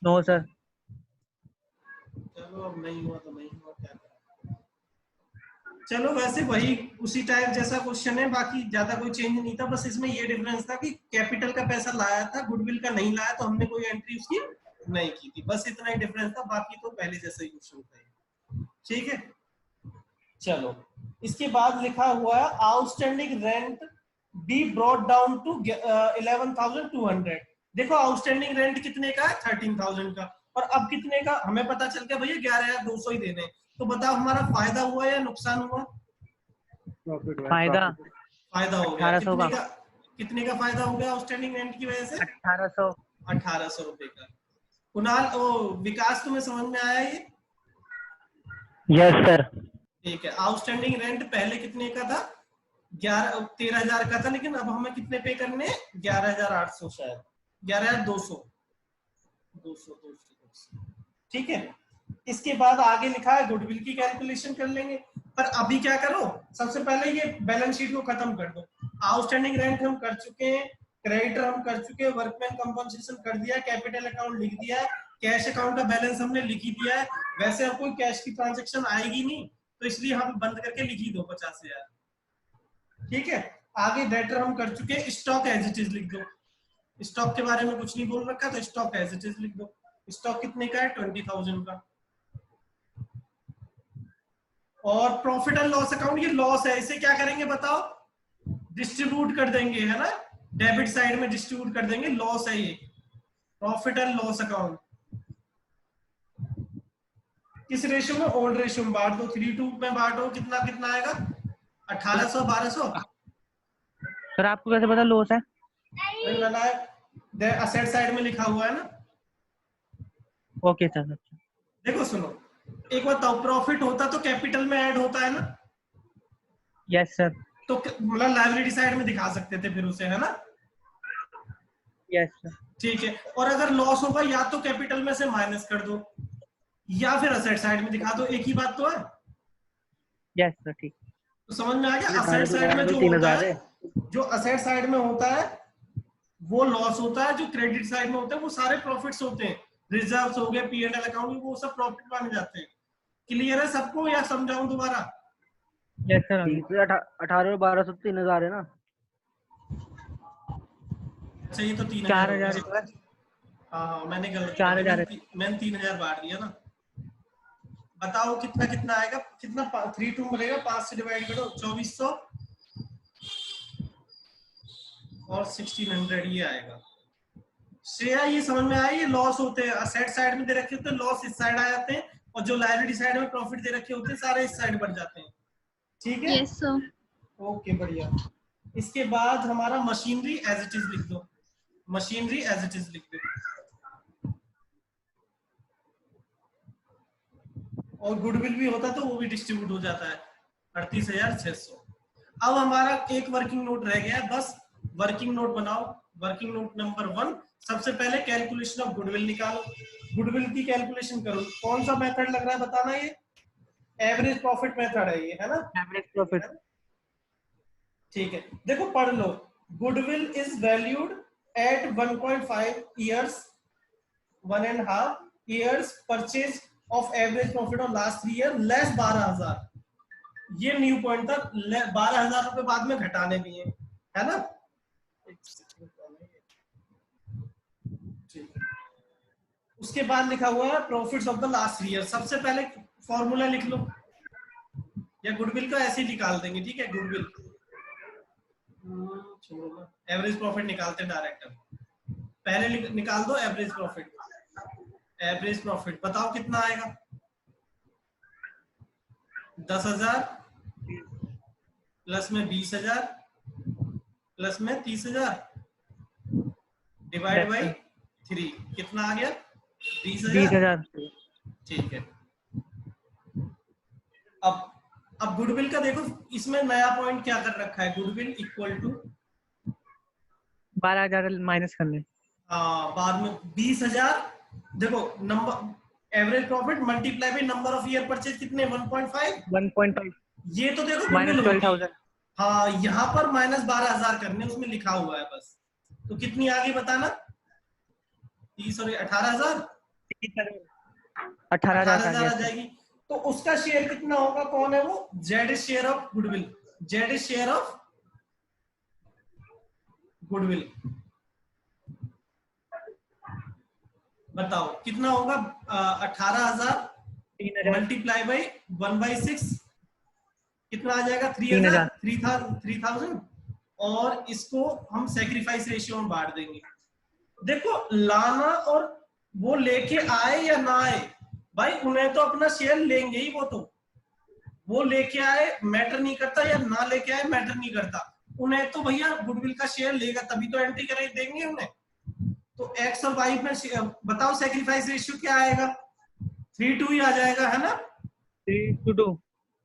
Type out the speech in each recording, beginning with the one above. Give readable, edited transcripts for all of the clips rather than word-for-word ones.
No sir. चलो अब नहीं हुआ तो नहीं हुआ, क्या करें। चलो वैसे वही उसी टाइप जैसा क्वेश्चन है, बाकी ज्यादा कोई चेंज नहीं था, बस इसमें ये डिफरेंस था कि कैपिटल का पैसा लाया था, गुडविल का नहीं लाया, तो हमने कोई एंट्री उसकी नहीं की थी, बस इतना ही डिफरेंस था, बाकी तो पहले जैसा ही क्वेश्चन था। ठीक है, चलो इसके बाद लिखा हुआ है outstanding rent be brought down to 11,200। देखो आउटस्टैंडिंग रेंट कितने का है, 13,000 का, और अब कितने का हमें पता चल गया भैया 11,200 ही देने, तो बताओ हमारा फायदा हुआ या नुकसान हुआ? फायदा। फायदा हो गया। 1800 का। कितने का फायदा हो गया आउटस्टैंडिंग रेंट की वजह से? 1800। 1800 रुपए का। कुणाल ओ विकास तुम्हें समझ में आया ये? Yes sir. ठीक है, आउटस्टैंडिंग रेंट पहले कितने का था? 13,000 का था, लेकिन अब हमें कितने पे करने? 11,800 शायद, 11,200। 200। ठीक है, इसके बाद आगे लिखा है गुडविल की कैलकुलेशन कर लेंगे, पर अभी क्या करो, सबसे पहले ये बैलेंस शीट को खत्म कर दो। आउटस्टैंडिंग रेंट हम कर चुके हैं, क्रेडिटर हम कर चुके हैं, वर्कमैन कंपनसेशन कर दिया, कैपिटल अकाउंट लिख दिया है, कैश अकाउंट का बैलेंस हमने लिख ही दिया है। वैसे अब कोई कैश की ट्रांजेक्शन आएगी नहीं, तो इसलिए हम बंद करके लिख ही दो 50,000। ठीक है, आगे डेटर हम कर चुके हैं, स्टॉक एज इट इज लिख दो। स्टॉक के बारे में कुछ नहीं बोल रखा, तो स्टॉक एज इट इज लिख दो। स्टॉक कितने का है? 20,000 का। और प्रॉफिट एंड लॉस अकाउंट, ये लॉस है, इसे क्या करेंगे बताओ? डिस्ट्रीब्यूट कर देंगे, है ना, डेबिट साइड में डिस्ट्रीब्यूट कर देंगे, लॉस है ये। प्रॉफिट एंड लॉस अकाउंट किस रेशियो में? ओल्ड रेशियो में बांट दो, 3:2 में बांटो, कितना कितना आएगा? 1800, 1200। सर आपको कैसे पता लॉस है? असेट साइड में लिखा हुआ है ना। Okay sir. देखो सुनो, एक बताओ, प्रॉफिट होता तो कैपिटल में ऐड होता है ना? Yes sir. तो मतलब लायबिलिटी साइड में दिखा सकते थे फिर उसे, है ना? Yes sir. ठीक है, और अगर लॉस होगा या तो कैपिटल में से माइनस कर दो, या फिर असेट साइड में दिखा दो, एक ही बात तो है। Yes sir. ठीक। तो समझ में आ गया, असेट साइड में जो होता है, जो असेट साइड में होता है वो लॉस होता है, जो क्रेडिट साइड में होता है वो सारे प्रॉफिट्स होते हैं। रिजर्व्स हो गए, P&L अकाउंट, वो सब प्रॉफिट माने जाते हैं। क्लियर है सबको या समझाऊं दोबारा? Yes sir. 18 और 1200 3,000 है ना? अच्छा ये तो 3,000 हो 4,000 गया। हाँ मैंने गलत कर 4,000। दिया, मैंने 3,000 बांट दिया ना। बताओ कितना कितना आएगा, कितना 3:2 मिलेगा, 5 से डिवाइड करो, 2400 और 1600 ये आएगा। श्रेया ये समझ में आया, ये लॉस होते हैं, असेट साइड में दे रखे होते हैं, लॉस इस साइड आ जाते हैं, और जो लायबिलिटी साइड में प्रॉफिट दे रखे होते हैं सारे इस साइड बढ़ जाते हैं। ठीक है? Yes sir. ओके बढ़िया। इसके बाद हमारा मशीनरी एज इट इज लिख दो, मशीनरी एज इट इज लिख दो। और गुडविल भी होता तो वो भी डिस्ट्रीब्यूट हो जाता है, 38,600। अब हमारा एक वर्किंग नोट रह गया है, बस वर्किंग नोट बनाओ। वर्किंग नोट नंबर 1, सबसे पहले कैलकुलेशन ऑफ गुडविल निकालो। गुडविल की कैलकुलेशन करो, कौन सा मेथड लग रहा है बताना? ये एवरेज प्रॉफिट मेथड है ये, है ना? Average profit. ठीक है, देखो पढ़ लो। Goodwill is valued at 1.5 years, 1.5 years purchase of average profit of last 3 year less 12,000। ये न्यू पॉइंट था, 12,000 रुपए बाद में घटाने भी है ना? उसके बाद लिखा हुआ है profits of the last 3 year। सबसे पहले फॉर्मूला लिख लो, या गुडविल का ऐसे ही निकाल देंगे। ठीक है, गुडविल छोड़ो ना, एवरेज प्रॉफिट निकालते डायरेक्ट। पहले निकाल दो एवरेज प्रॉफिट। एवरेज प्रॉफिट बताओ कितना आएगा? 10,000 प्लस में 20,000 प्लस में 30,000 डिवाइड बाई 3, कितना आ गया? 20,000। ठीक है, अब गुडविल का देखो, इसमें नया पॉइंट क्या कर रखा है, गुडविल इक्वल टू 12,000 माइनस करने। बाद में 20,000। देखो number average profit multiply by number of year purchase, कितने? 1.5। ये तो देखो गुडविल होगी। हाँ यहाँ पर माइनस 12,000 करने, उसमें लिखा हुआ है बस। तो कितनी आ गई बताना? 30 और 18,000। 18,000 18,000 आ आ जाएगी। तो उसका शेयर कितना होगा, कौन है वो, Z share of goodwill, Z share of goodwill. बताओ कितना होगा, 18,000 मल्टीप्लाई बाई 1/6 कितना आ जाएगा, 3,000 और इसको हम सेक्रीफाइस रेशियो में बांट देंगे। देखो लाना और वो लेके आए या ना आए, भाई उन्हें तो अपना शेयर लेंगे ही, वो लेके आए मैटर नहीं करता या ना लेके आए मैटर नहीं करता, उन्हें तो भैया गुडविल का शेयर लेगा तभी तो एंट्री करे देंगे उन्हें। तो एक्स और वाई में बताओ सेक्रीफाइस रेशियो क्या आएगा, 3:2 ही आ जाएगा, है ना, 3:2।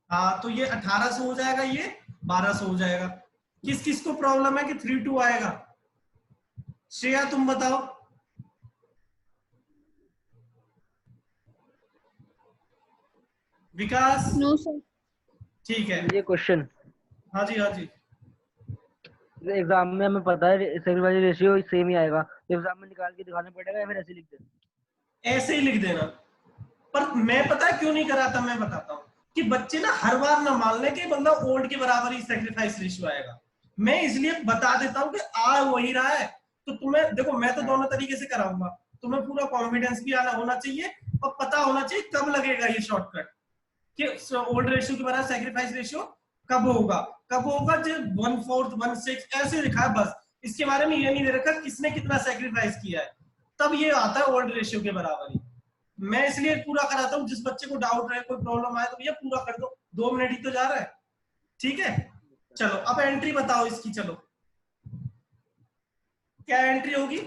हाँ तो ये 1800 हो जाएगा, ये 1200 हो जाएगा। किस किस को प्रॉब्लम है कि 3:2 आएगा, श्रेया तुम बताओ। विकास, नो सर। ठीक है, ये क्वेश्चन हाँ जी हाँ जी, एग्जाम में हमें पता है सेक्रीफाइस रेशियो सेम ही आएगा, एग्जाम में निकाल के दिखाना पड़ेगा या फिर ऐसे लिख दे। ऐसे ही लिख देना। पर मैं पता है क्यों नहीं कराता, मैं बताता हूँ कि बच्चे ना हर बार ना मान ले कि मतलब ओल्ड के बराबर ही सेक्रीफाइस रेशियो आएगा। मैं इसलिए बता देता हूँ कि आ वही रहा है, तो तुम्हें देखो मैं तो दोनों तरीके से कराऊंगा, तुम्हें पूरा कॉन्फिडेंस भी आना होना चाहिए और पता होना चाहिए कब लगेगा ये शॉर्टकट कि ओल्ड रेशियो के बराबर सेक्रीफाइस रेशियो कब होगा, जब 1/4 1/6 ऐसे लिखा है बस, इसके बारे में ये नहीं दे रखा किसने कितना सेक्रीफाइस किया है, तब ये आता है ओल्ड रेशियो के बराबर ही। मैं इसलिए पूरा कराता हूँ, जिस बच्चे को डाउट रहे, कोई प्रॉब्लम आए तो भैया पूरा कर दो, 2 मिनट ही तो जा रहा है, ठीक है। चलो अब एंट्री बताओ इसकी, चलो क्या एंट्री होगी,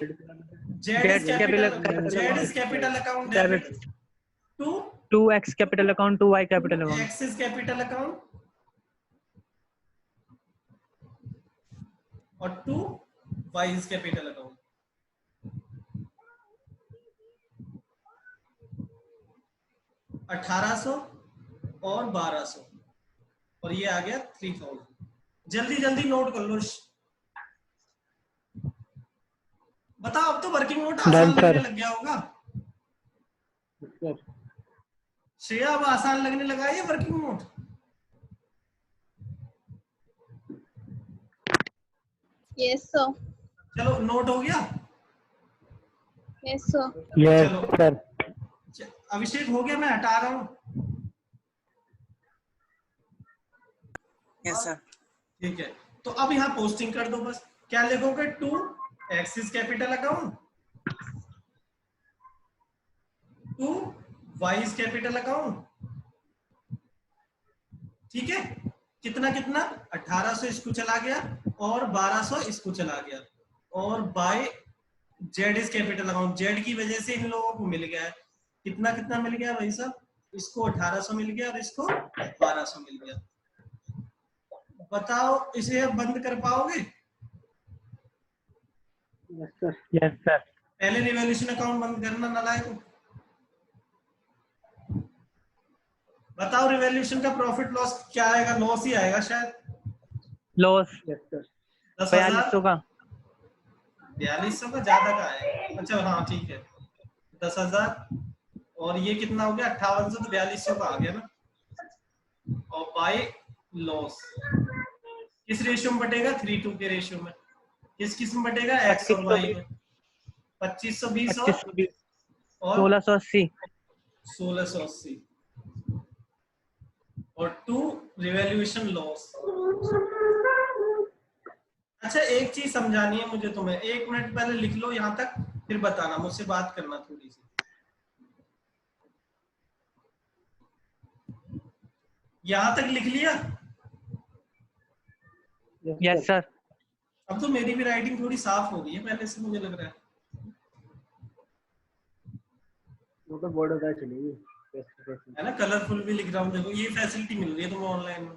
Z is capital account debit to x capital account, 2y capital account. X is capital account और 2y इज कैपिटल अकाउंट। $1800 और 1200 और ये आ गया 3000। जल्दी जल्दी नोट कर लो। बताओ अब तो वर्किंग नोट आसान लगने लग गया होगा, श्रेया अब आसान लगने लगा है ये वर्किंग नोट। Yes sir. चलो नोट हो गया, yes sir. Yes sir. Abhishek हो गया, मैं हटा रहा हूँ। Yes sir. ठीक है, तो अब यहाँ पोस्टिंग कर दो बस। क्या लिखोगे, 2x is capital account, 2y is capital account, ठीक है। कितना कितना, 1800 इसको चला गया और 1200 इसको चला गया, और by Z is capital account, Z की वजह से इन लोगों को मिल गया है। कितना कितना मिल गया भाई साहब, इसको 1800 मिल गया और इसको 1200 मिल गया। बताओ इसे अब बंद कर पाओगे? Yes sir. पहले रिवॉल्यूशन अकाउंट बंद करना नालायक को। बताओ रिवॉल्यूशन का प्रॉफिट लॉस क्या आएगा, लॉस ही आएगा शायद। लॉस। Yes sir. 4200 का। 4200 का ज्यादा का है, अच्छा हाँ ठीक है, 10,000 और ये कितना हो गया 5800, तो 4200 का आ गया ना। और बाय लॉस किस रेशियो में बटेगा, 3:2 के रेशियो में। किस किस में बटेगा, एक्स और वाई में। 2520 और 1680। 1680 और 2 रिवॉल्यूशन लॉस। अच्छा एक चीज समझानी है मुझे तुम्हें, 1 मिनट पहले लिख लो यहाँ तक, फिर बताना, मुझसे बात करना थोड़ी सी। यहाँ तक लिख लिया? Yes sir. अब तो मेरी भी राइटिंग थोड़ी साफ हो गई है पहले से, मुझे लग रहा है। वो तो बोर्ड होता है, चलेगी है ना, कलरफुल भी लिख रहा हूँ, देखो ये फैसिलिटी मिल रही है तुम्हें ऑनलाइन में,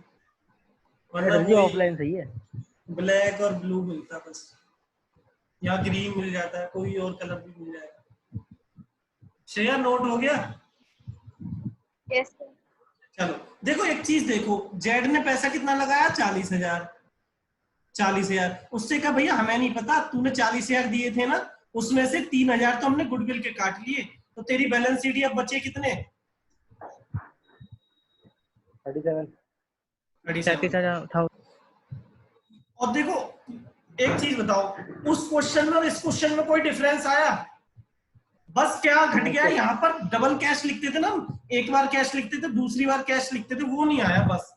सर। ये ऑफलाइन सही है, ब्लैक और ब्लू मिलता बस, यहाँ ग्रीन मिल जाता है, कोई और कलर भी मिल जाएगा। श्रेया नोट हो गया? Yes sir. चलो देखो एक चीज देखो, जेड ने पैसा कितना लगाया, 40,000। 40,000 उससे कहा भैया हमें नहीं पता, तूने 40,000 दिए थे ना, उसमें से 3,000 तो हमने गुडविल के काट लिए, तो तेरी बैलेंस शीट अब बचे कितने? 37। 37,000। और देखो एक चीज बताओ, उस क्वेश्चन में और इस क्वेश्चन में कोई डिफरेंस आया? बस क्या घट गया, यहाँ पर डबल कैश लिखते थे ना, एक बार कैश लिखते थे, दूसरी बार कैश लिखते थे, वो नहीं आया बस।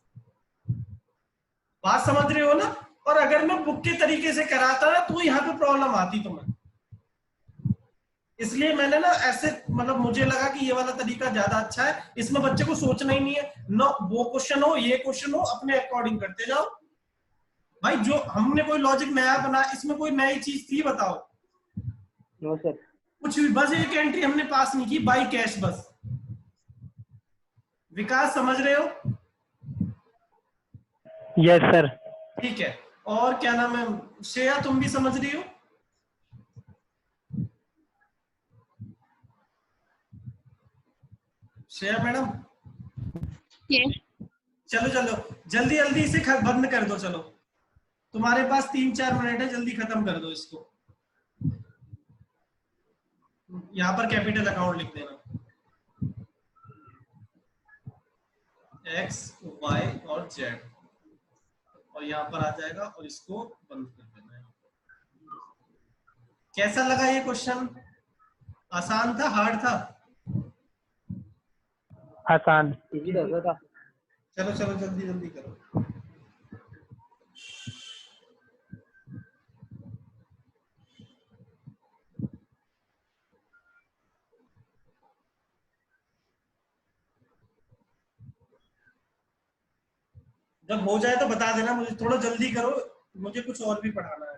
बात समझ रहे हो ना? और अगर मैं बुक के तरीके से कराता ना तो यहाँ पे प्रॉब्लम आती तुम्हें। इसलिए मैंने ना ऐसे, मतलब मुझे लगा कि ये वाला तरीका ज्यादा अच्छा है, इसमें बच्चे को सोचना ही नहीं है, न वो क्वेश्चन हो ये क्वेश्चन हो, अपने अकॉर्डिंग करते जाओ। भाई जो हमने कोई लॉजिक नया बना, इसमें कोई नई चीज थी बताओ? No sir. कुछ भी, बस एक एंट्री हमने पास नहीं की, बाई कैश बस। विकास समझ रहे हो? Yes sir. ठीक है। और क्या नाम है, श्रेया तुम भी समझ रही हो? श्रेया मैडम? यस। चलो चलो जल्दी जल्दी इसे बंद कर दो, चलो तुम्हारे पास 3-4 मिनट है, जल्दी खत्म कर दो इसको। यहाँ पर कैपिटल अकाउंट लिख देना, X, Y और Z, और यहाँ पर आ जाएगा, और इसको बंद कर देना है। कैसा लगा ये क्वेश्चन? आसान था, हार्ड था? आसान। इजी था। चलो चलो जल्दी जल्दी करो। जब हो जाए तो बता देना मुझे, थोड़ा जल्दी करो, मुझे कुछ और भी पढ़ाना है।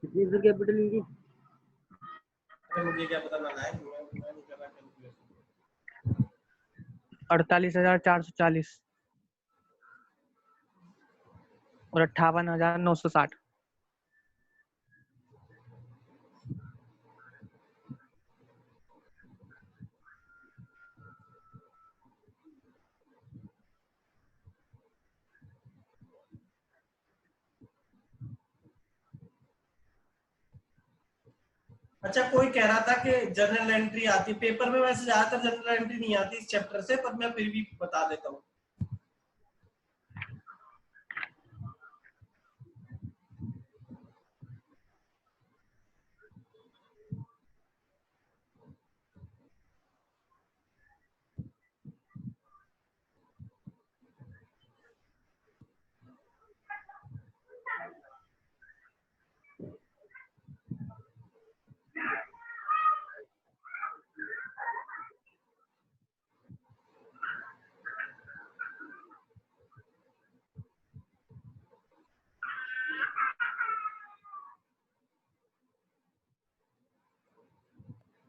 कितनी सर कैपिटल इनकी? अरे मुझे क्या पता, ना लायक मैं नहीं कर रहा कैलकुलेशन। 48,440 और 58,960। अच्छा, कोई कह रहा था कि जर्नल एंट्री आती है पेपर में, वैसे ज्यादातर जर्नल एंट्री नहीं आती इस चैप्टर से, पर मैं फिर भी बता देता हूँ।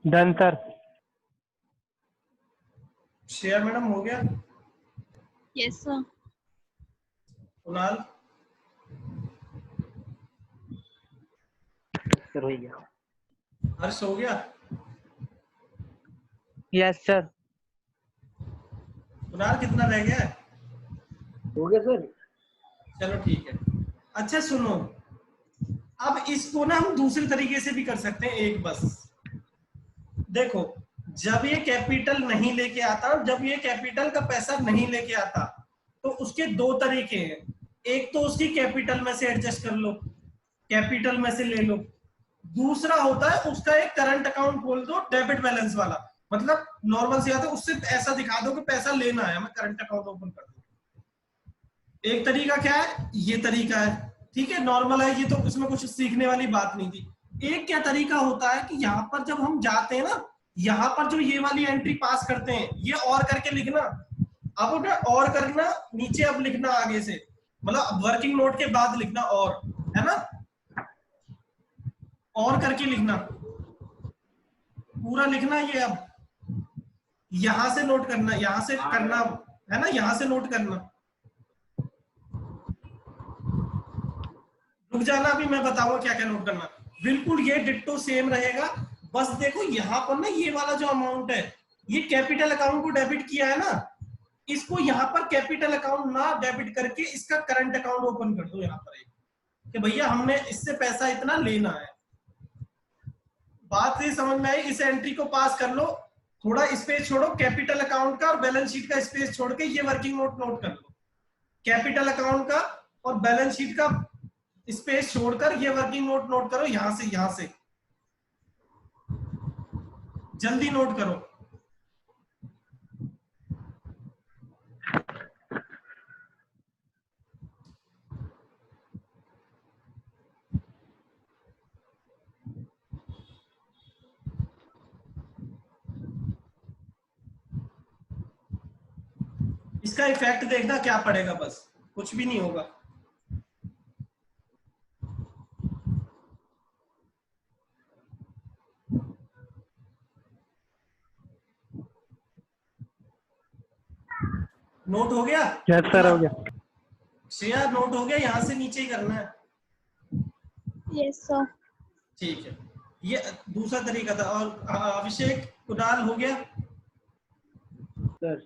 Done sir. श्रेया मैडम हो गया? Yes sir. कुणाल? सर हो गया। हर्ष हो गया? Yes sir. कुणाल कितना रह गया है? हो गया सर। चलो ठीक है। अच्छा सुनो, अब इसको ना हम दूसरे तरीके से भी कर सकते हैं, एक बस देखो, जब ये कैपिटल नहीं लेके आता, जब ये कैपिटल का पैसा नहीं लेके आता, तो उसके दो तरीके हैं। एक तो उसकी कैपिटल में से एडजस्ट कर लो, कैपिटल में से ले लो। दूसरा होता है उसका एक करंट अकाउंट खोल दो, डेबिट बैलेंस वाला, मतलब नॉर्मल से आता है, उससे ऐसा दिखा दो कि पैसा लेना है, मैं करंट अकाउंट ओपन कर दूं। एक तरीका क्या है, ये तरीका है, ठीक है, नॉर्मल है ये, तो इसमें कुछ सीखने वाली बात नहीं थी। एक क्या तरीका होता है कि यहाँ पर जब हम जाते हैं ना, यहाँ पर जो ये वाली एंट्री पास करते हैं, ये और करके लिखना, अब और करना नीचे, अब लिखना आगे से, मतलब वर्किंग नोट के बाद लिखना, और है ना, और करके लिखना, पूरा लिखना ये। अब यहां से नोट करना, यहां से करना है ना, यहां से नोट करना। रुक जाना, अभी मैं बताऊंगा क्या क्या नोट करना। बिल्कुल ये डिट्टो सेम रहेगा। बस देखो यहाँ पर ना ये वाला जो अमाउंट है ये कैपिटल अकाउंट को डेबिट किया है ना, इसको यहाँ पर कैपिटल अकाउंट ना डेबिट करके इसका करंट अकाउंट ओपन कर दो यहाँ पर एक, कि भैया हमने इससे पैसा इतना लेना है। बात से समझ में आई? इस एंट्री को पास कर लो, थोड़ा स्पेस छोड़ो कैपिटल अकाउंट का और बैलेंस शीट का स्पेस छोड़ के ये वर्किंग नोट नोट कर लो। कैपिटल अकाउंट का और बैलेंस शीट का स्पेस छोड़कर ये वर्किंग नोट नोट करो, यहां से जल्दी नोट करो। इसका इफेक्ट देखना क्या पड़ेगा, बस कुछ भी नहीं होगा। नोट हो गया? यस सर हो गया। श्रेया नोट हो गया? यहाँ से नीचे ही करना है। Yes sir. ठीक है, ये दूसरा तरीका था। और अभिषेक कुणाल हो गया? सर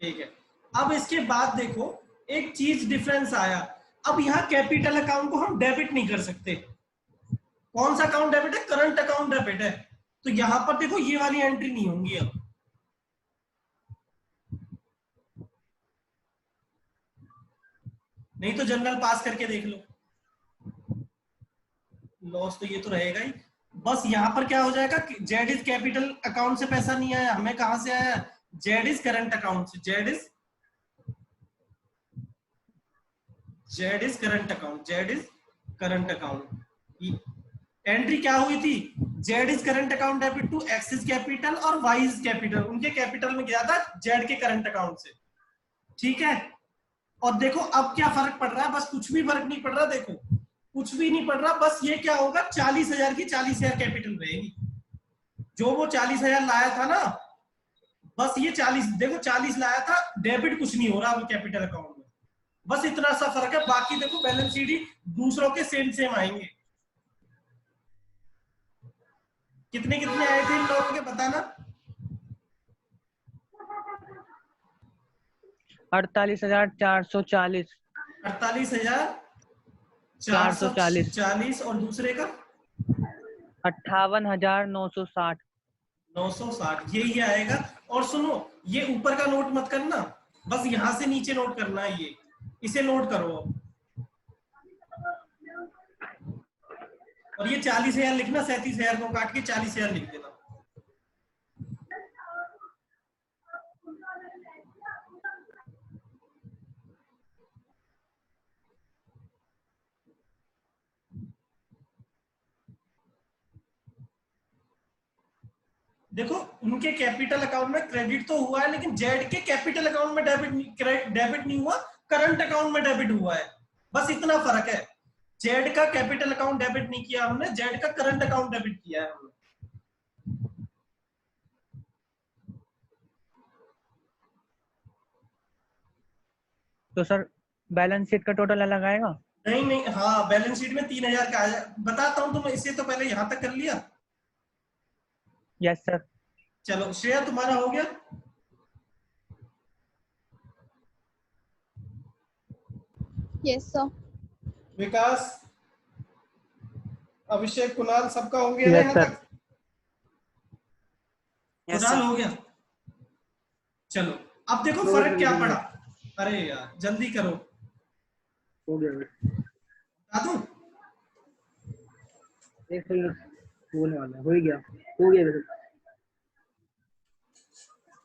ठीक है। अब इसके बाद देखो एक चीज डिफरेंस आया। अब यहाँ कैपिटल अकाउंट को हम डेबिट नहीं कर सकते। कौन सा अकाउंट डेबिट है? करंट अकाउंट डेबिट है। तो यहाँ पर देखो ये वाली एंट्री नहीं होंगी अब। नहीं तो जनरल पास करके देख लो, लॉस तो ये तो रहेगा ही। बस यहाँ पर क्या हो जाएगा, जेड इज कैपिटल अकाउंट से पैसा नहीं आया, हमें कहां से आया? जेड इज करंट अकाउंट से। Z is current account, Z is current account. Entry क्या हुई थी? Z is current account debit to X's capital और वाई इज कैपिटल, उनके कैपिटल में गया था जेड के करंट अकाउंट से। ठीक है, और देखो अब क्या फर्क पड़ रहा है? बस कुछ भी फर्क नहीं पड़ रहा, देखो कुछ भी नहीं पड़ रहा। बस ये क्या होगा, 40,000 की 40,000 कैपिटल रहेगी। जो वो 40,000 लाया था ना, बस ये 40, देखो 40 लाया था, डेबिट कुछ नहीं हो रहा वो कैपिटल अकाउंट में। बस इतना सा फर्क है। बाकी देखो बैलेंस शीट ही दूसरों के सेम आएंगे। कितने कितने आए थे इन लोगों के बताना? 48,440। 48,440 और दूसरे का 58,960। 960, यही आएगा। और सुनो, ये ऊपर का नोट मत करना, बस यहां से नीचे नोट करना है। ये इसे नोट करो और ये 40,000 लिखना, 37,000 को काट के 40,000 लिख देना। देखो उनके कैपिटल अकाउंट में क्रेडिट तो हुआ है, लेकिन जेड के कैपिटल अकाउंट में डेबिट नहीं हुआ, करंट अकाउंट में डेबिट हुआ है। बस इतना फर्क है। जेड का कैपिटल अकाउंट डेबिट नहीं किया हमने, जेड का करंट अकाउंट डेबिट किया है हमने। तो सर बैलेंस शीट का टोटल अलग आएगा? नहीं, हाँ बैलेंस शीट में 3,000 का आया। बताता हूँ, तुम इसे तो पहले यहां तक कर लिया। Yes sir. चलो श्रेया तुम्हारा हो गया? Yes sir. विकास, अभिषेक, कुणाल, सबका हो गया? Yes sir. कुणाल हो गया? चलो अब देखो फर्क क्या पड़ा। अरे यार जल्दी करो, हो गया। बता दूं? एक सेकंड होने वाला है, हो ही गया, हो गया वैसे।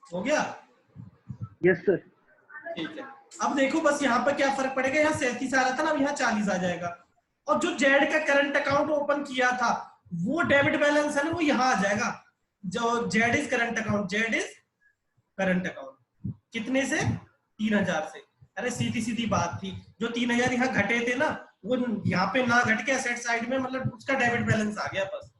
हो गया? Yes sir. ठीक है, अब देखो बस यहाँ पर क्या फर्क पड़ेगा। यहाँ 37 आ रहा था ना, अब यहाँ 40 आ जाएगा। और जो जेड का करंट अकाउंट ओपन किया था वो डेबिट बैलेंस है ना, वो यहाँ आ जाएगा। जो Z is current account, Z is current account कितने से? 3,000 से। अरे सीधी सीधी बात थी, जो 3,000 यहाँ घटे थे ना, वो यहाँ पे ना घट के एसेट साइड में, मतलब उसका डेबिट बैलेंस आ गया बस।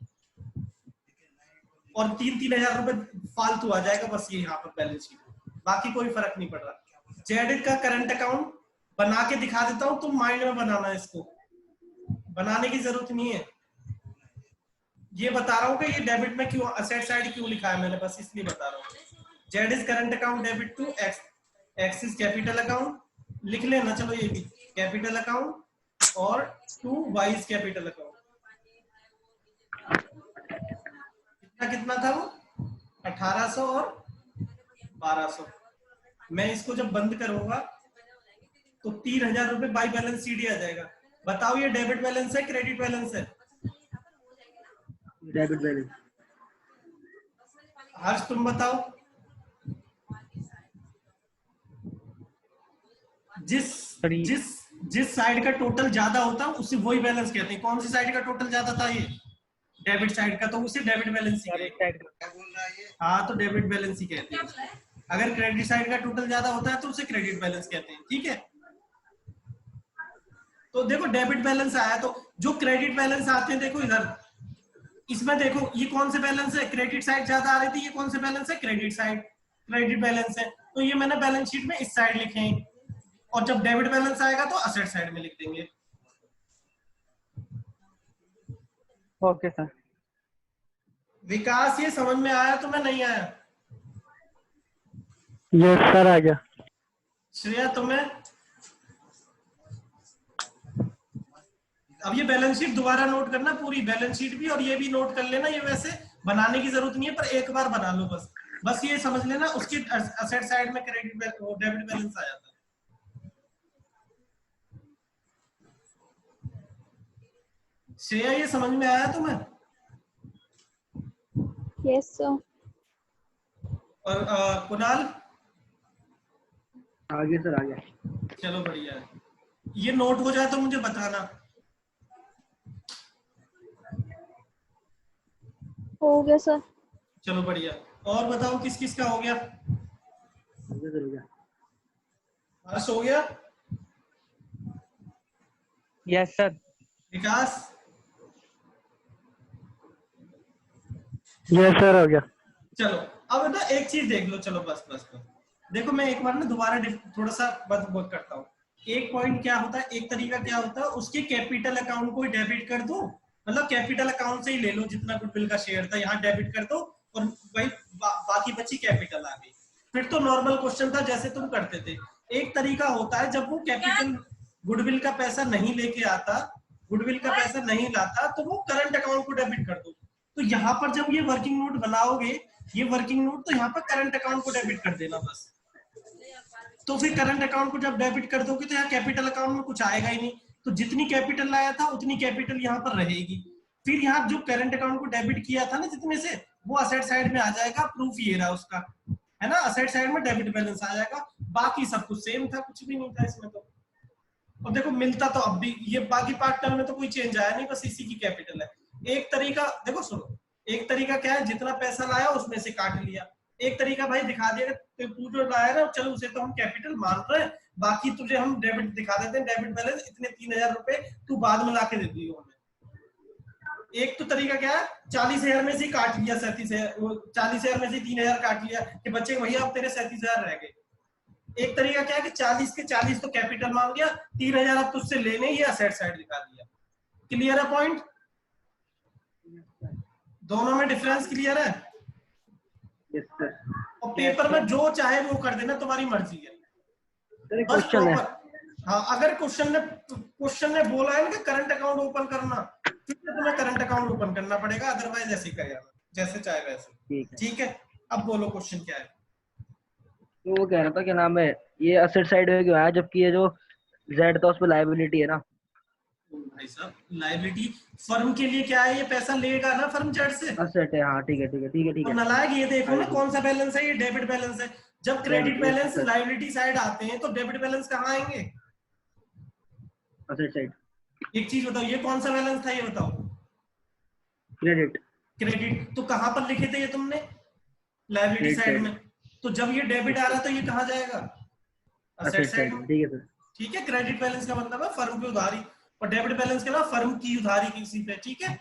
और 3,000 रुपए फालतू आ जाएगा बस ये यहाँ पर बैलेंस शीट में। बाकी कोई फर्क नहीं पड़ रहा। जेड का करंट अकाउंट बना के दिखा देता हूँ, तुम माइंड में बनाना है, इसको बनाने की जरूरत नहीं है। ये बता रहा हूँ कि ये डेबिट में क्यों असेट साइड क्यों लिखा है मैंने, बस इसलिए बता रहा हूँ। Z is current account debit to X, X is capital account, लिख लेना चलो ये भी कैपिटल अकाउंट, और to Y is capital account. कितना कितना था वो 1800 और 1200। मैं इसको जब बंद करूंगा तो 3000 रुपए बाई बैलेंस शीट आ जाएगा। बताओ ये डेबिट बैलेंस है क्रेडिट बैलेंस है? Debit balance. हर्ष तुम बताओ। जिस जिस जिस साइड का टोटल ज्यादा होता है उसे वही बैलेंस कहते हैं। कौन सी साइड का टोटल ज्यादा था? ये डेबिट साइड का, तो उसे डेबिट बैलेंस ही कहते हैं। हाँ तो डेबिट बैलेंस ही कहते हैं। अगर क्रेडिट साइड का टोटल ज्यादा होता है तो उसे क्रेडिट बैलेंस कहते हैं। ठीक है, तो देखो डेबिट बैलेंस आया, तो जो क्रेडिट बैलेंस आते हैं देखो इधर, इसमें देखो ये कौन से बैलेंस है, क्रेडिट साइड ज्यादा आ रही थी, ये कौन से बैलेंस है, क्रेडिट साइड, क्रेडिट बैलेंस है, तो ये मैंने बैलेंस शीट में इस साइड लिखे हैं, और जब डेबिट बैलेंस आएगा तो असेट साइड में लिख देंगे। Okay sir. विकास ये समझ में आया तुम्हें, नहीं आया? यस सर आ गया। श्रेया तुम्हें? अब ये बैलेंस शीट दोबारा नोट करना, पूरी बैलेंस शीट भी और ये भी नोट कर लेना। ये वैसे बनाने की जरूरत नहीं है, पर एक बार बना लो बस। बस ये समझ लेना उसकी असेट साइड में क्रेडिट डेबिट बैलेंस आया था। श्रेया ये समझ में आया तुम्हें? Yes, sir. और कुणाल? आगे सर, आगे। चलो बढ़िया है, ये नोट हो जाए तो मुझे बताना। हो गया सर। चलो बढ़िया, और बताओ किस किस का हो गया? आगे सर, हो गया। हर्ष हो गया? Yes sir. Vikas? Yes sir हो गया। चलो अब ना एक चीज देख लो, चलो बस बस बस देखो, मैं एक बार ना दोबारा थोड़ा सा बात करता हूँ। एक पॉइंट क्या होता है, एक तरीका क्या होता है, उसके कैपिटल अकाउंट को डेबिट कर दो, मतलब कैपिटल अकाउंट से ही ले लो जितना गुडविल का शेयर था, यहाँ डेबिट कर दो और वही बाकी बची कैपिटल आ गई। फिर तो नॉर्मल क्वेश्चन था जैसे तुम करते थे। एक तरीका होता है जब वो कैपिटल गुडविल का पैसा नहीं लेके आता, गुडविल का पैसा नहीं लाता, तो वो करंट अकाउंट को डेबिट कर दो। तो यहाँ पर जब ये वर्किंग नोट बनाओगे, ये वर्किंग नोट, तो यहाँ पर करंट अकाउंट को डेबिट कर देना बस। तो फिर करंट अकाउंट को जब डेबिट कर दोगे तो यहाँ कैपिटल अकाउंट में कुछ आएगा ही नहीं, तो जितनी कैपिटल लाया था उतनी कैपिटल यहाँ पर रहेगी। फिर यहाँ जो करंट अकाउंट को डेबिट किया था ना जितने से, वो असेट साइड में आ जाएगा। प्रूफ ये रहा उसका, है ना, असेट साइड में डेबिट बैलेंस आ जाएगा। बाकी सब कुछ सेम था, कुछ भी नहीं था इसमें तो। और देखो मिलता तो अब भी, ये बाकी पार्ट टर्म में तो कोई चेंज आया नहीं, बस इसी की कैपिटल है। एक तरीका देखो, सुनो, एक तरीका क्या है, जितना पैसा लाया उसमें से काट लिया। एक तरीका भाई दिखा दिया तू जो लाया ना, चलो उसे तो हम कैपिटल मान रहे हैं, बाकी तुझे हम डेबिट दिखा देते हैं, डेबिट बैलेंस इतने 3000 रुपए तू बाद में लाके दे दियो हमें। एक तो तरीका क्या है, 40,000 में से काट लिया 37,000, 40,000 में से 3,000 काट लिया कि बच्चे भैया अब तेरे 37,000 रह गए। एक तरीका क्या है कि 40 के 40 तो कैपिटल मांग लिया, 3,000 अब तुझसे लेने, ये असेट साइड दिखा दिया। क्लियर है पॉइंट? दोनों में डिफरेंस क्लियर है? Yes sir. और पेपर में जो चाहे वो कर देना, तुम्हारी मर्जी है। बस क्वेश्चन है। हाँ, अगर क्वेश्चन ने बोला है कि करंट अकाउंट ओपन करना, फिर तुम्हें करंट अकाउंट ओपन करना पड़ेगा, अदरवाइज ऐसे ही करेगा, जैसे चाहे वैसे। ठीक है, अब बोलो क्वेश्चन क्या है? तो वो कह रहा था क्या नाम है, ये असेट साइड में क्यों आया जबकि ये जो जेड था उस पर लायबिलिटी है ना? भाई साहब, लायबिलिटी फर्म के लिए क्या है, ये पैसा लेगा ना फर्म जेड से। असेट है, हाँ ठीक है ठीक है ठीक है ठीक तो है। नालायक ये देखो ना कौन सा बैलेंस है, ये डेबिट बैलेंस है। जब क्रेडिट बैलेंस लायबिलिटी साइड आते हैं तो डेबिट बैलेंस कहाँ आएंगे? Asset side. एक चीज बताओ, ये कौन सा बैलेंस था, ये बताओ? क्रेडिट। क्रेडिट, तो कहां पर लिखे थे ये तुमने? लायबिलिटी साइड में। तो जब ये डेबिट आ रहा तो ये कहाँ जाएगा? असेट साइड में। ठीक है सर। ठीक है, क्रेडिट बैलेंस का मतलब है फर्म की उधारी, और डेबिट बैलेंस के अलावा फर्म की उधारी किसी पे। ठीक है,